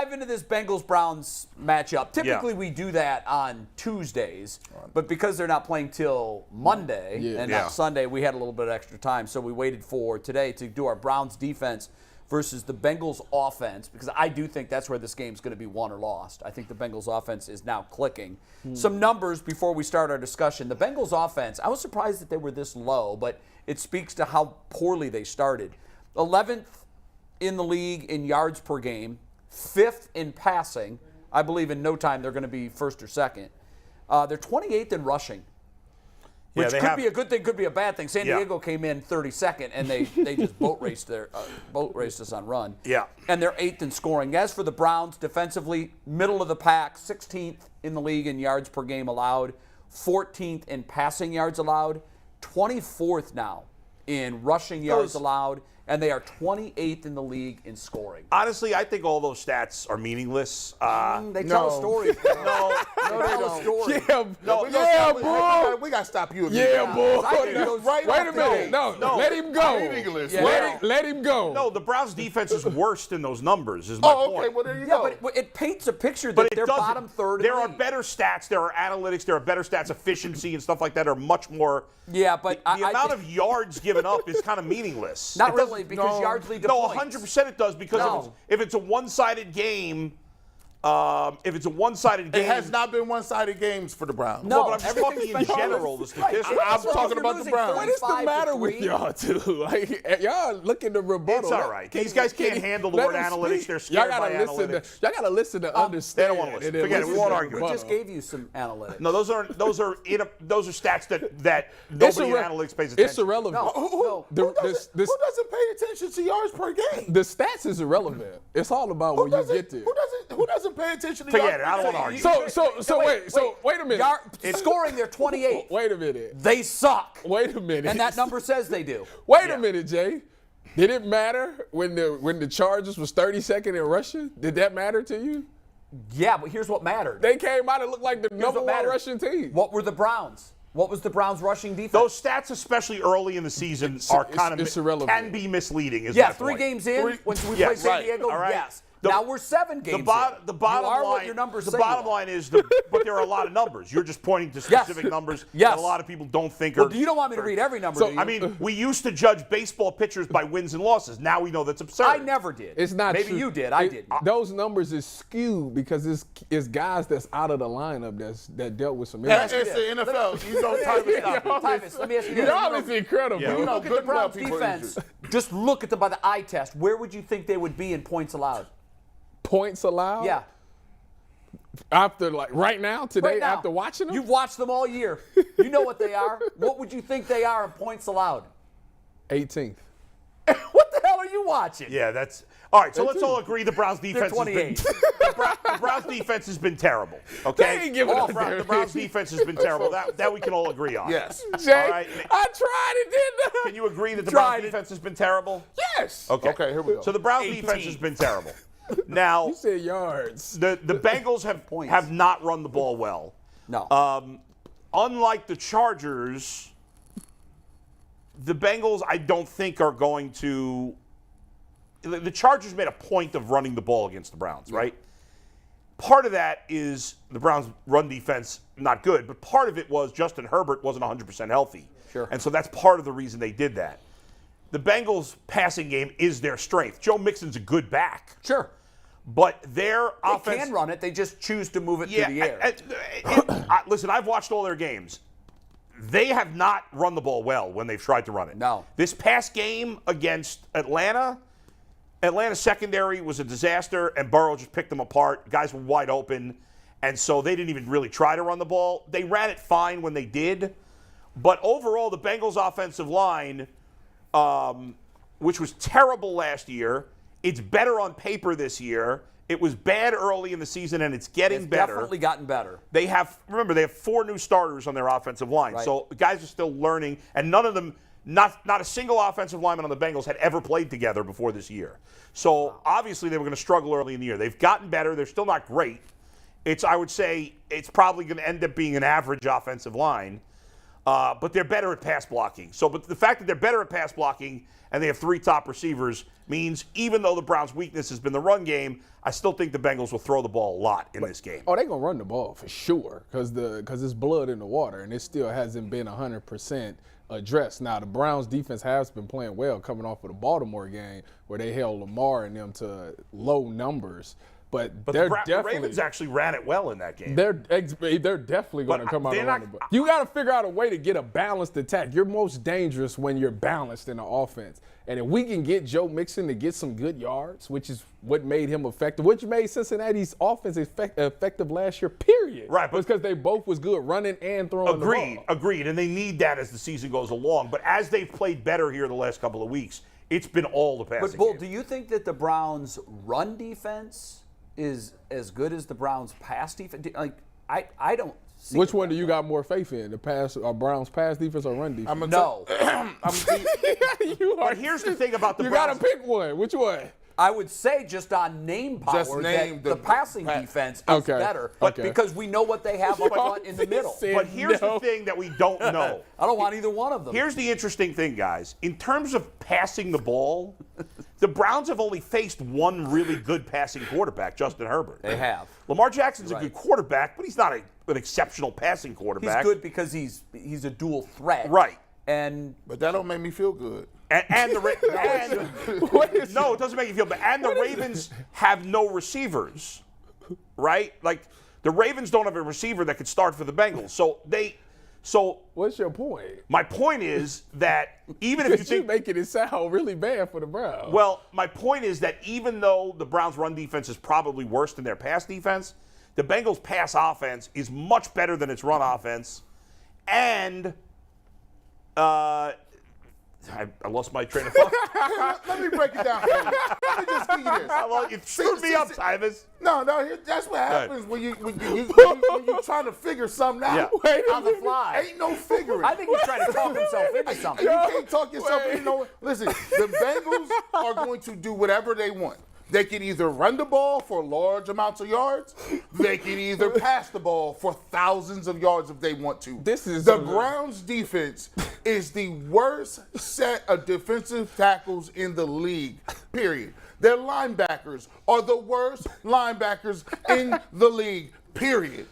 dive into this Bengals-Browns matchup. Typically, we do that on Tuesdays, but because they're not playing till Monday and not Sunday, we had a little bit of extra time, so we waited for today to do our Browns defense versus the Bengals offense, because I do think that's where this game's going to be won or lost. I think the Bengals offense is now clicking. Some numbers before we start our discussion. The Bengals offense, I was surprised that they were this low, but it speaks to how poorly they started. 11th in the league in yards per game, 5th in passing. I believe in no time they're going to be first or second. They're 28th in rushing, which could be a good thing, could be a bad thing. San Diego came in 32nd, and they just boat raced us on run. Yeah. And they're 8th in scoring. As for the Browns, defensively, middle of the pack, 16th in the league in yards per game allowed, 14th in passing yards allowed, 24th now in rushing yards allowed, and they are 28th in the league in scoring. Honestly, I think all those stats are meaningless. They tell a story. No, they tell a story. We got to stop you. Boy. Wait a minute. No, let him go. Let him go. No, the Browns' defense is worse than those numbers, is my point. Okay, well, there you go. But it paints a picture that they're bottom third. There are better stats. There are analytics. There are better stats. Efficiency and stuff like that are much more. Yeah, but the amount of yards given up is kind of meaningless. Not really, because yards lead to points. 100% it does, because if it's a one-sided game, it has not been one-sided games for the Browns. No, but I'm just talking in general, the statistics. I'm talking about the Browns. What is the matter with y'all two? Like, y'all looking to rebuttal. It's all right. These guys can't handle the word analytics. They're scared by analytics. Y'all got to listen to understand. They don't want to listen. Forget it. We won't argue. We just gave you some analytics. No, those are stats that nobody in analytics pays attention. It's irrelevant. Who doesn't pay attention to yards per game? The stats is irrelevant. It's all about when you get there. Who doesn't pay attention to Forget yards it. I don't want to argue. So wait a minute. Scoring, they're 28th. Wait a minute. They suck. Wait a minute. And that number says they do. Wait a minute, Jay. Did it matter when the Chargers was 32nd in rushing? Did that matter to you? Yeah, but here's what mattered. They came out and looked like the number one rushing team. What were the Browns? What was the Browns' rushing defense? Those stats, especially early in the season, can be misleading. Is my 3 point. games in when we play San Diego. All right. Yes. Now we're 7 games in. The bottom line is, but there are a lot of numbers. You're just pointing to specific numbers that a lot of people don't think are. Well, you don't want me to read every number, do you? I mean, we used to judge baseball pitchers by wins and losses. Now we know that's absurd. I never did. It's not Maybe true. you did. I didn't. Those numbers is skewed because it's guys that's out of the lineup that dealt with some It's injuries. the NFL. You know, Tyvus, let me ask you this. Y'all is incredible. Yeah. You look at the Browns defense. Just look at them by the eye test. Where would you think they would be in points allowed? Points allowed? Yeah. After, like, right now, today, Right now. after watching them? You've watched them all year. You know what they are. What would you think they are in points allowed? 18th. What the hell are you watching? Yeah, that's all right. So let's all agree the Browns defense They're 28. the Browns defense has been terrible. Okay, They ain't giving up The Browns defense has been terrible. That we can all agree on. Yes. Jay, All right. I tried it, didn't I? Can you agree that the Tried Browns it. defense has been terrible? Yes. Okay. Okay, here we go. So the Browns defense has been terrible. Now, You said yards. the Bengals have not run the ball well. No. Unlike the Chargers, the Bengals, I don't think are going to. The Chargers made a point of running the ball against the Browns, right? Part of that is the Browns' run defense not good, but part of it was Justin Herbert wasn't 100% healthy. Sure. And so that's part of the reason they did that. The Bengals' passing game is their strength. Joe Mixon's a good back. Sure. But their offense. They can run it. They just choose to move it through the air. Listen, I've watched all their games. They have not run the ball well when they've tried to run it. No. This past game against Atlanta's secondary was a disaster, and Burrow just picked them apart. Guys were wide open, and so they didn't even really try to run the ball. They ran it fine when they did. But overall, the Bengals' offensive line, which was terrible last year, it's better on paper this year. It was bad early in the season, and it's getting better. Definitely gotten better. They have 4 new starters on their offensive line. Right. So the guys are still learning, and none of them, not a single offensive lineman on the Bengals had ever played together before this year. So obviously they were going to struggle early in the year. They've gotten better. They're still not great. I would say it's probably going to end up being an average offensive line. but they're better at pass blocking. So, but the fact that they're better at pass blocking and they have 3 top receivers means even though the Browns' weakness has been the run game, I still think the Bengals will throw the ball a lot in this game. Oh, they're going to run the ball for sure because it's blood in the water, and it still hasn't been 100% addressed. Now, the Browns' defense has been playing well coming off of the Baltimore game where they held Lamar and them to low numbers. But the Ravens actually ran it well in that game. They're definitely going to come out and run the ball. You got to figure out a way to get a balanced attack. You're most dangerous when you're balanced in the offense. And if we can get Joe Mixon to get some good yards, which is what made him effective, which made Cincinnati's offense effective last year, period. Right. Because they both was good running and throwing the ball. Agreed. And they need that as the season goes along. But as they've played better here the last couple of weeks, it's been all the passing But, Bull, game. do you think that the Browns' run defense is as good as the Browns' pass defense? Like, I don't see Which one do you got more faith in, the Browns' pass defense or run defense? No. But here's the thing about the You Browns. got to pick one. Which one? I would say just on name power Just name that the passing defense is Okay. better, Okay. because we know what they have up front in the middle. But here's the thing that we don't know. I don't want either one of them. Here's the interesting thing, guys. In terms of passing the ball, the Browns have only faced one really good passing quarterback, Justin Herbert. They have. Lamar Jackson's a Right. good quarterback, but he's not an exceptional passing He's quarterback. good because he's a dual threat. Right. But that don't make me feel good. And the no, it doesn't make you feel bad. And the Ravens have no receivers, right? Like the Ravens don't have a receiver that could start for the Bengals. So what's your point? my point is that even if you You're think making it sound really bad for the Browns. well, my point is that even though the Browns' run defense is probably worse than their pass defense, the Bengals' pass offense is much better than its run offense, and I lost my train of thought. Let me break it down for you. Let me just give you this. Well, you screwed me up, Tyvus. No, that's what happens when you're trying to figure something out Yeah. on the fly. Ain't no figuring. I think he's trying to talk himself into something. You can't talk yourself into. Listen, the Bengals are going to do whatever they want. They can either run the ball for large amounts of yards. They can either pass the ball for thousands of yards if they want to. The Browns' defense is the worst set of defensive tackles in the league, period. Their linebackers are the worst linebackers in the league, period.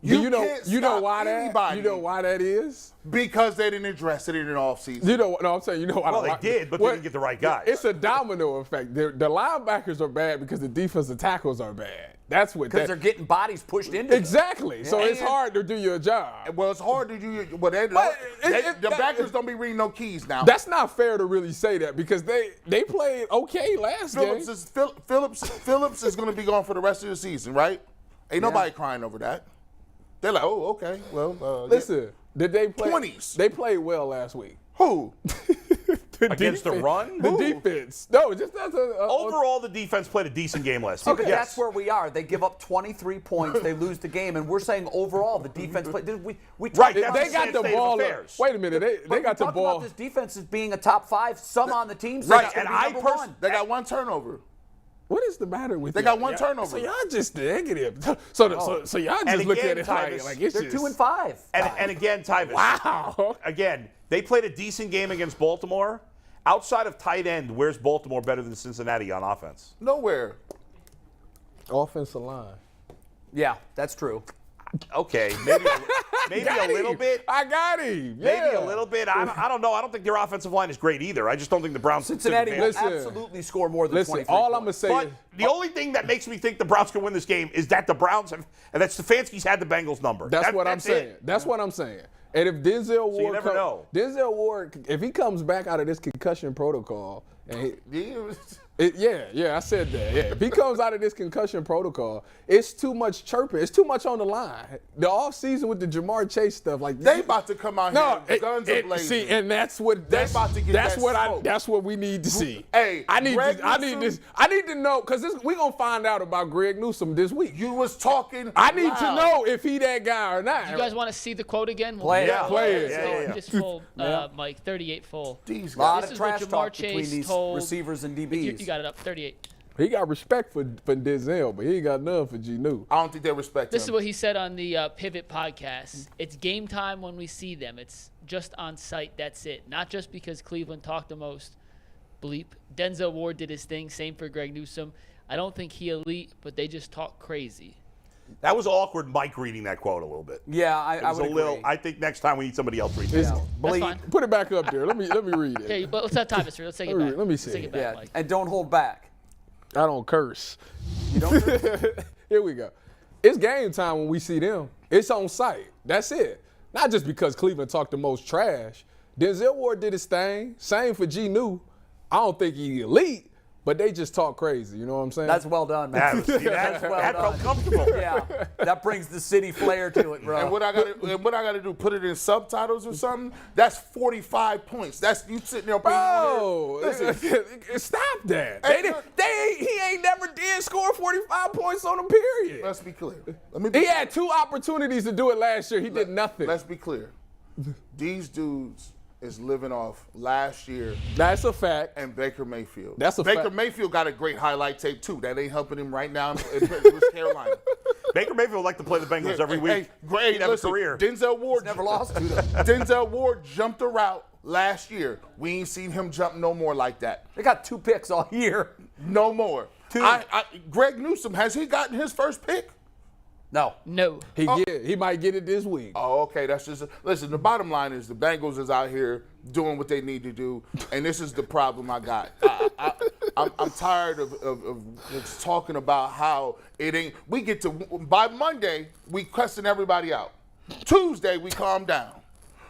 You know why that is? Because they didn't address it in an offseason. I'm saying, you know why. Well, they did, but they didn't get the right guys. It's a domino effect. The linebackers are bad because the defensive tackles are bad. That's what. Because they're getting bodies pushed into them. Exactly. So it's hard to do your job. Well, it's hard to do. The backers don't be reading no keys now. That's not fair to really say that because they played okay last game. Phillips is going to be gone for the rest of the season, right? Ain't nobody crying over that. They're like, oh, okay. Well, listen, did they play? 20s. They played well last week. Who? Against the run? The defense. No, just that's Overall, the defense played a decent game last week. Okay, that's where we are. They give up 23 points. They lose the game, and we're saying overall the defense played. We Right, They that's got the ball. Wait a minute. They got the ball. About this defense as being a top 5. Some on the team. Right, and They got one turnover. What is the matter with They y'all? got one turnover. So y'all just negative. So y'all just look again, at it Tyvus, like it's They're just 2-5. And again, Tyvus. wow. Again, they played a decent game against Baltimore. Outside of tight end, where's Baltimore better than Cincinnati on offense? Nowhere. Offensive line. Yeah, that's true. Okay, maybe a little bit. I got him. Maybe a little bit. I don't know. I don't think their offensive line is great either. I just don't think the Browns Cincinnati took will advantage. absolutely score more than 23 all I'm points. going to say But the only thing that makes me think the Browns can win this game is that the Browns have, and that Stefanski's had the Bengals number. That's what I'm it. saying. That's what I'm saying. And if Denzel Ward, you never know. Denzel Ward, if he comes back out of this concussion protocol, and I said that. Yeah, if he comes out of this concussion protocol, it's too much chirping. It's too much on the line. The offseason with the Jamar Chase stuff, like They about to come out here guns ablazing. See, and that's what about to get that smoke. that's what we need to see. Hey, I need Newsom, to know because we're gonna find out about Greg Newsom this week. You was talking. I need to loud. know if he that guy or not. You guys want to see the quote again? Play it. Play it. Yeah. Just full, Mike, 38 full. These A lot guys. of This is what trash Jamar talk between Chase these told- receivers and You DBs. got it up, 38. He got respect for Denzel, but he ain't got none for Geno. I don't think they respect This him. is what he said on the Pivot podcast. It's game time when we see them. It's just on site. That's it. Not just because Cleveland talked the most. Bleep. Denzel Ward did his thing. Same for Greg Newsome. I don't think he elite, but they just talk crazy. That was awkward, Mike reading that quote a little bit. Yeah, It I was would a little. agree. I think next time we need somebody else reading it. That's fine. Put it back up there. Let me read it. Okay, but let's have time, Mr. Let's take it back. Let me Let's see. take it back, Yeah, Mike. and don't hold back. I don't curse. You don't curse? Here we go. It's game time when we see them. It's on site. That's it. Not just because Cleveland talked the most trash. Denzel Ward did his thing. Same for Geno. I don't think he's elite, but they just talk crazy. You know what I'm saying? That's well done, man. That felt comfortable. Yeah, that brings the city flair to it, bro. And what I gotta do, put it in subtitles or something? That's 45 points. That's you sitting there. Bro, Listen, stop that. Hey, He ain't never did score 45 points on a period. let's be clear. Let me be He had 2 opportunities to do it last year. He did nothing. Let's be clear. These dudes is living off last year That's a fact. and Baker Mayfield. That's a Baker fact. Mayfield got a great highlight tape too. That ain't helping him right now in West Carolina. Baker Mayfield would like to play the Bengals every week. Hey, great. He'd have Listen, a career. Denzel Ward Never lost to them. Denzel Ward jumped a route last year. We ain't seen him jump no more like that. They got 2 picks all year. No more. Two. Greg Newsome, has he gotten his first pick? No. No. He might get it this week. Oh, okay. That's just listen. The bottom line is the Bengals is out here doing what they need to do, and this is the problem I got. I'm tired of just talking about how it ain't. We get to by Monday we cussing everybody out. Tuesday we calm down.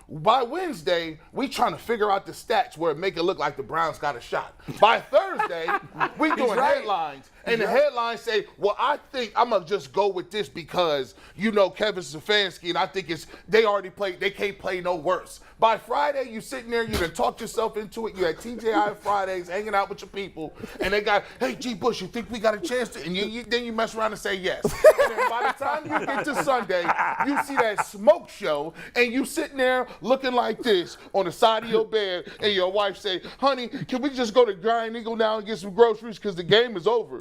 By Wednesday, we trying to figure out the stats where it make it look like the Browns got a shot. By Thursday, we doing right. headlines. And the headlines say, well, I think I'm going to just go with this because, you know, Kevin Stefanski, and I think they already played, they can't play no worse. By Friday, you sitting there, you done talked yourself into it. You had TJI Fridays, hanging out with your people, and they got, hey, G. Bush, you think we got a chance to? And then you mess around and say yes. And then by the time you get to Sunday, you see that smoke show, and you sitting there looking like this on the side of your bed, and your wife say, honey, can we just go to Giant Eagle now and get some groceries because the game is over?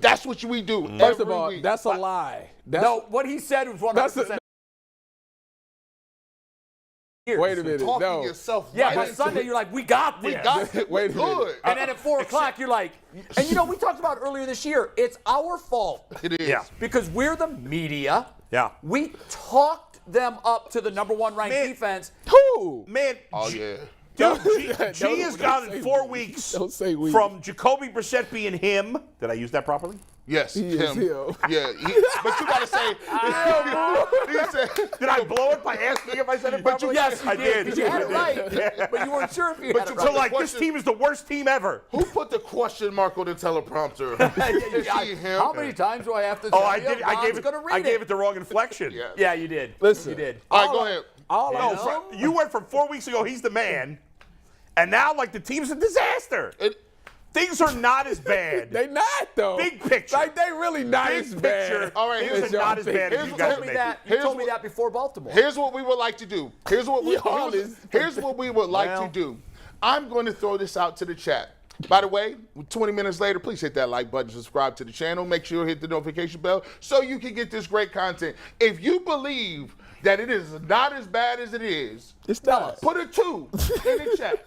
That's what we do. First of every all, week. that's a lie. No, what he said was 100%. Wait a minute. Talking No. yourself Yeah, right by into Sunday it. you're like, we got this. We got it. Wait a minute. Good. And then at 4 o'clock you're like, and you know, we talked about earlier this year, it's our fault. It is. Yeah. Because we're the media. Yeah. We talked them up to the #1 ranked Man. defense. Who? Man, Oh, yeah. dude, G has Don't gone say in 4 we. weeks Don't say we. from Jacoby Brissett being him. Did I use that properly? Yes, He is him. him. Yeah, but you gotta say. he said, Did I blow it by asking if I said it properly? Yes, you I did. did. You had it right, but you weren't sure if you had it So, right. like, this team is the worst team ever. Who put the question mark on the teleprompter? Is she him? How many times do I have to Oh, tell I you? did. I Ron's gave it. gonna read I gave it the wrong inflection. Yeah. Yeah, you did. Listen. You did. All right, go ahead. All I No, know. you went from 4 weeks ago. He's the man, and now like the team's a disaster. Things are not as bad. They not though. Big picture. Like they really not Big as picture. bad. All right, Things here's are not as y'all bad as think. you guys Here's are You making. told me that before Baltimore. Here's what we would like to do. Here's what we would like to do. I'm going to throw this out to the chat. By the way, 20 minutes later, please hit that like button, subscribe to the channel, make sure you hit the notification bell so you can get this great content. If you believe that it is not as bad as it is, It's not. put a 2 in the chat.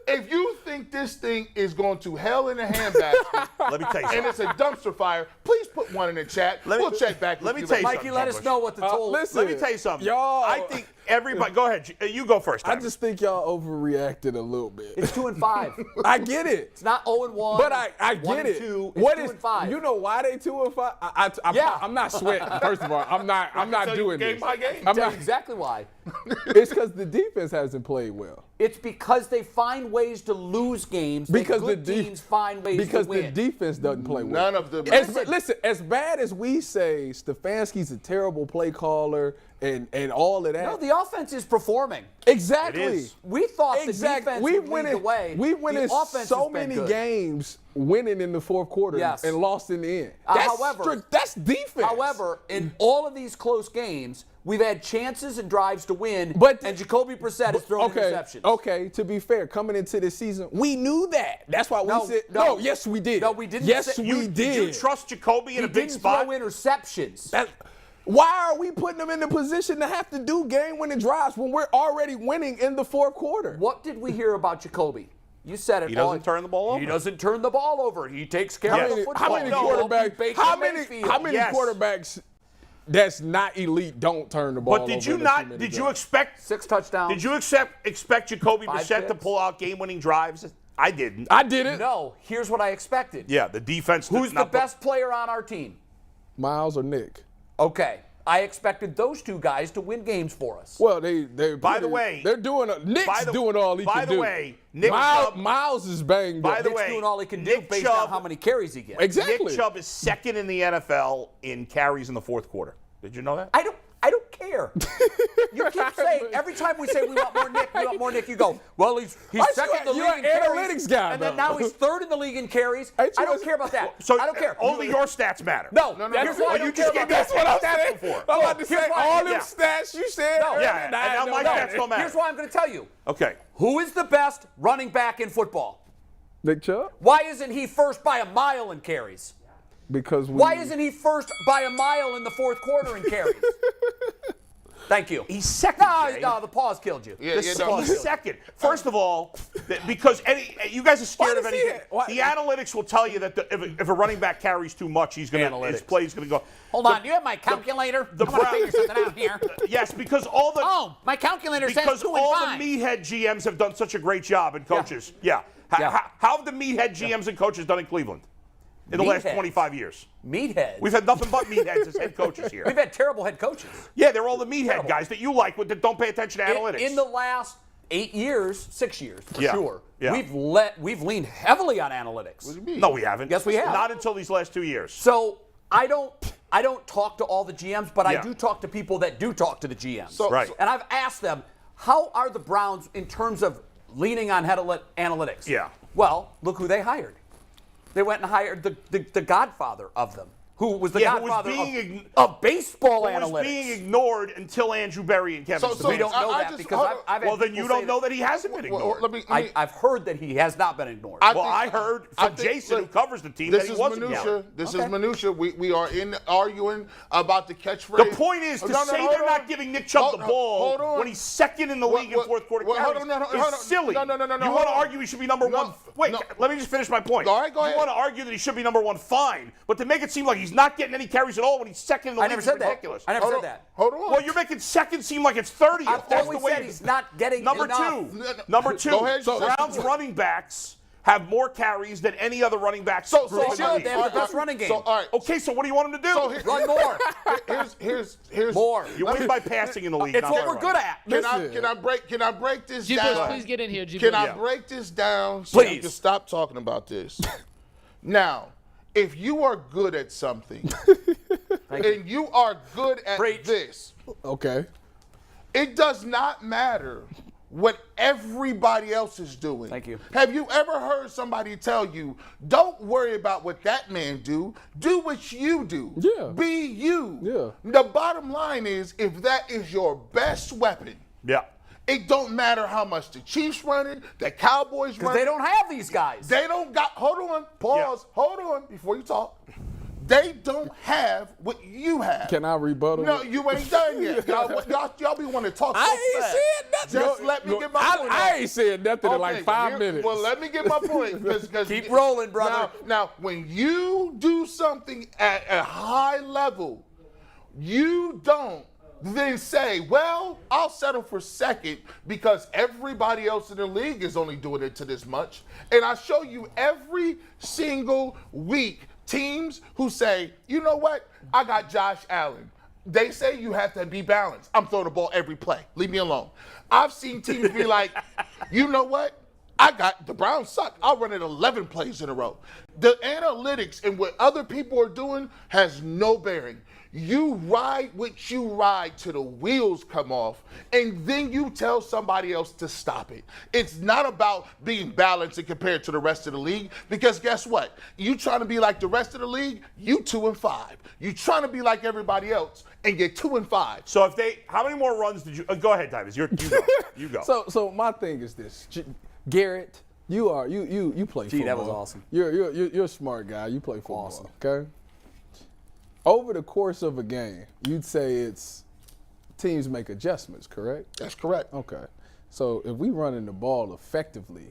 If you think this thing is going to hell in a handbasket Let me tell you and something. it's a dumpster fire, please put 1 in the chat. We'll check back. let with me you tell you later. Mikey, let us know what the total. listen. Let me tell you something. Y'all- I think everybody. Go ahead. You go first. I Time. just think y'all overreacted a little bit. It's 2-5. I get it. It's not 0-1. But I 1 get and it. 2. It's What 2 is? and 5. You know why they 2 and 5? Yeah. I'm not sweating. First of all, I'm not tell you doing game this. by game. I'm Tell not. you exactly why. It's because the defense hasn't played well. It's because they find ways to lose games. Because good the teams find ways because to win. the defense doesn't play well. None of them. Listen, as bad as we say Stefanski's a terrible play caller and all of that. No, the offense is performing. Exactly. It is. We thought the defense would lead the way. We winning the offense so has been many good. games winning in the fourth quarter Yes. and lost in the end. However, That's defense. However, in all of these close games, we've had chances and drives to win, and Jacoby Brissett has thrown interceptions. Okay, to be fair, coming into this season, we knew that. That's why we said, yes, we did. No, we didn't. Yes, we did. Did you trust Jacoby in a big spot? He didn't throw interceptions. Why are we putting them in the position to have to do game-winning drives when we're already winning in the fourth quarter? What did we hear about Jacoby? You said it. He doesn't turn the ball over. He doesn't turn the ball over. He takes care of the football. How many quarterbacks that's not elite don't turn the ball over? But did you not? Did you expect 6 touchdowns? Did you expect Jacoby 5 Brissett to picks? pull out game-winning drives? I didn't. I didn't. No. Here's what I expected. Yeah, the defense. Who's the best player on our team? Miles or Nick? Okay. I expected those two guys to win games for us. Well, By the way, they're doing. Nick's doing all he can do. By the way, Nick Miles is banged up. By the Nick's way, doing all he can do Nick based Chubb, on how many carries he gets. Exactly. Nick Chubb is second in the NFL in carries in the fourth quarter. Did you know that? I don't care. You keep saying every time we say we want more Nick, you go, well, he's second in the league in carries. Analytics guy, and then though. now he's third in the league in carries. I don't care about that. So I don't care. Only your stats matter. No. Here's why you just gave me That's what I'm stats saying. before. I'm about to say Here's why- all them yeah. stats you said. No. Yeah, and now my stats don't matter. Here's why I'm going to tell you. Okay. Who is the best running back in football? Nick Chubb? Why isn't he first by a mile in carries? Because Why isn't he first by a mile in the fourth quarter in carries? Thank you. He's second. Jay. No, the pause killed you. He's second. First of all, because you guys are scared of anything. The analytics will tell you that if a running back carries too much, his play's going to go. Hold on, do you have my calculator? The I'm going to figure something out here. Yes, because all the my calculator says because 2 and all 5. the meathead GMs have done such a great job, and coaches. Yeah. How have the meathead GMs and coaches done in Cleveland in the last 25 years? Meatheads. We've had nothing but meatheads as head coaches here. We've had terrible head coaches. Yeah, they're all the meathead guys that you like that don't pay attention to analytics. In the last 6 years for sure, Yeah. we've leaned heavily on analytics. What do you mean? No, we haven't. Yes, we have. Not until these last 2 years. So I don't talk to all the GMs, but I do talk to people that do talk to the GMs. Right. And I've asked them, how are the Browns in terms of leaning on analytics? Yeah. Well, look who they hired. They went and hired the godfather of them, who was the godfather of baseball analytics. Who was being ignored until Andrew Berry and Kevin So we don't know that because I've had well, then people you don't say know that he hasn't been ignored. I've heard that he has not been ignored. I heard from Jason, who covers the team, that he wasn't ignored. This is minutia. We are arguing about the catchphrase. The point is to say they're not giving Nick Chubb the ball when he's second in the league in fourth quarter carries is silly. No. You want to argue he should be number one? Wait, let me just finish my point. All right, go ahead. You want to argue that he should be number one? Fine, but to make it seem like he's not getting any carries at all when he's second in the league is ridiculous. I never said that. Hold on. Well, you're making second seem like it's 30th. I've That's always the way said he's not getting Number enough. two. Go ahead. So Browns running backs have more carries than any other running backs. They have the best running game. So, all right. Okay, so what do you want him to do? Run more. Here's more. You win by passing in the league. It's not what by we're good running. at. Can I break this G-Bills, down? please get in here. Can I break this down so Please. you can stop talking about this? Now, if you are good at something and you are good at this, Okay. it does not matter what everybody else is doing. Thank you. Have you ever heard somebody tell you, don't worry about what that man do what you do. Yeah. Be you. Yeah. The bottom line is, if that is your best weapon, Yeah. it don't matter how much the Chiefs running, the Cowboys Because running. they don't have these guys. They don't got, hold on, pause, hold on before you talk. They don't have what you have. Can I rebuttal? No, you ain't done yet. Y'all be wanting to talk so I ain't fast. said nothing. Just let me get my point I out. ain't said nothing in like 5 minutes. Well, let me get my point. Keep rolling, brother. Now, when you do something at a high level, you don't then say, well, I'll settle for second because everybody else in the league is only doing it to this much. And I show you every single week teams who say, you know what, I got Josh Allen. They say you have to be balanced. I'm throwing the ball every play. Leave me alone. I've seen teams be like, you know what, The Browns suck. I'll run it 11 plays in a row. The analytics and what other people are doing has no bearing. You ride what you ride till the wheels come off, and then you tell somebody else to stop it. It's not about being balanced and compared to the rest of the league, because guess what? You trying to be like the rest of the league, you 2-5. You trying to be like everybody else, and you're 2-5. So how many more runs did you? Go ahead, Tyvus. You go. So my thing is this, Garrett. You play football. Gee, that was awesome. You're a smart guy. You play football. Awesome. Okay. Over the course of a game, you'd say it's teams make adjustments, correct? That's correct. Okay. So if we running the ball effectively,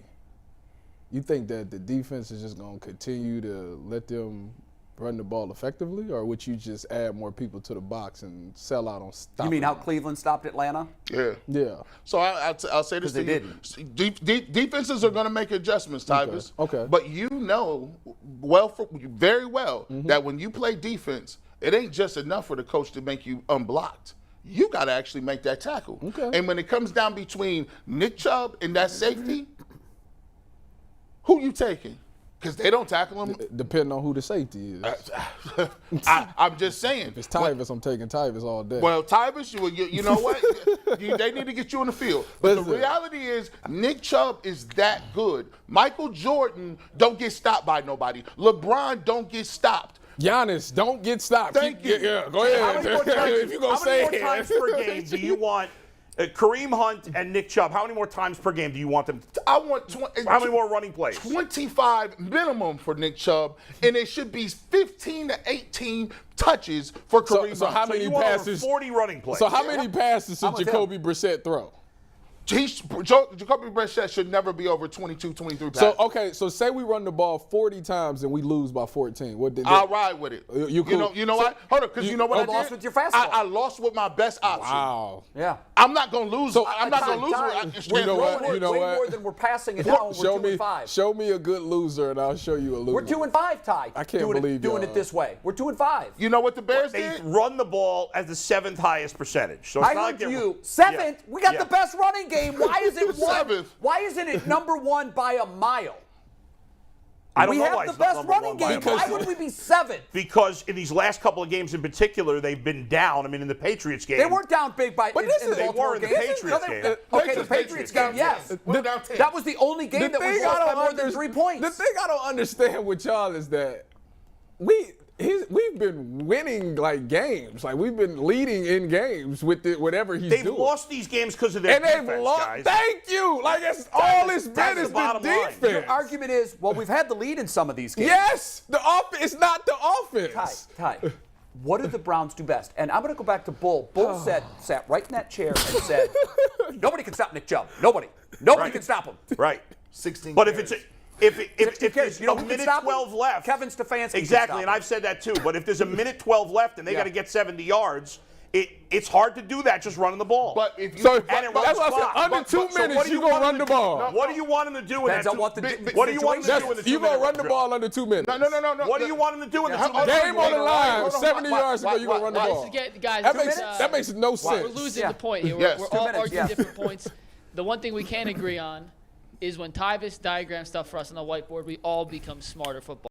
you think that the defense is just going to continue to let them run the ball effectively, or would you just add more people to the box and sell out on stopping? You mean how Cleveland stopped Atlanta? Yeah. Yeah. So I'll say this to you. Defenses are going to make adjustments, Tyvus. Okay. But you know very well that when you play defense, it ain't just enough for the coach to make you unblocked. You got to actually make that tackle. Okay. And when it comes down between Nick Chubb and that safety, who you taking? Because they don't tackle him. Depending on who the safety is. I'm just saying. If it's Tyvus, I'm taking Tyvus all day. Well, Tyvus, you know what? They need to get you in the field. But the reality is, Nick Chubb is that good. Michael Jordan don't get stopped by nobody. LeBron don't get stopped. Giannis, don't get stopped. Thank you. Yeah, go ahead. If you're going to say how many more times per game do you want Kareem Hunt and Nick Chubb? How many more times per game do you want them? I want How many more running plays? 25 minimum for Nick Chubb, and it should be 15 to 18 touches for Kareem Hunt. So how many you want passes? over 40 running plays. So how many passes did with Jacoby Brissett throw? Jacoby Brissett should never be over 22, 23 passes. So say we run the ball 40 times and we lose by 14. What did I'll ride with it. You cool. You know what? Hold on, because you know what I did? lost with your fastball. I lost with my best option. Wow. Yeah. I'm not going to lose. So I'm not going to lose. You know what? You know way what? more than we're passing it down. Show We're me 2-5. Show me a good loser and I'll show you a loser. We're 2-5, Ty. I can't believe doing y'all. it this way. We're 2-5. You know what the Bears They did? run the ball as the 7th highest percentage. So it's I not heard like you. they're- 7th? Yeah. We got Yeah. the best running game. Why is it one? 7th. Why isn't it number 1 by a mile? I don't We know have why the it's not best number running one by game. a mile. Why would we be 7th? Because in these last couple of games in particular, they've been down. I mean, in the Patriots game. They weren't down big by But in this the is- they Baltimore were in the game. Patriots No, game. Okay, the Patriots game, yes. That was the only game that was lost by more than 3 points. The thing I don't understand with y'all is that we've been winning like games. Like we've been leading in games with whatever he's They've doing. lost these games because of their and defense, they've lost. guys. Thank you. Like it's all it's that's been the is the bottom line. defense. Your argument is, well, we've had the lead in some of these games. Yes, the offense. It's not the offense. Ty, what do the Browns do best? And I'm going to go back to Bull. Bull sat right in that chair and said, nobody can stop Nick Chubb. Nobody can stop him. Right. 16 But if carries. it's if Who cares? there's You know a who can minute stop him? 12 left. Kevin Stefanski can Exactly, stop and him. I've said that too. But if there's a minute 12 left and they got to get 70 yards, it's hard to do that just running the ball. But if you, So And it runs that's what I clock. said. Under But- 2 so what minutes, do you you gonna want run him the to do? ball. What do you want him to do in Depends that? on what the What do you want him to situation do in the 2 You gonna minute run the drill? ball under 2 minutes. no. What do you want him to do in the 2 minute Game drill? on the line, Hold on, 70 yards ago, you gonna run the Guys, ball. guys, That makes no sense. we're losing Yeah. the point here. Yes. We're 2 all minutes, arguing yeah. different points. The one thing we can agree on is when Tyvus diagrams stuff for us on the whiteboard, we all become smarter football.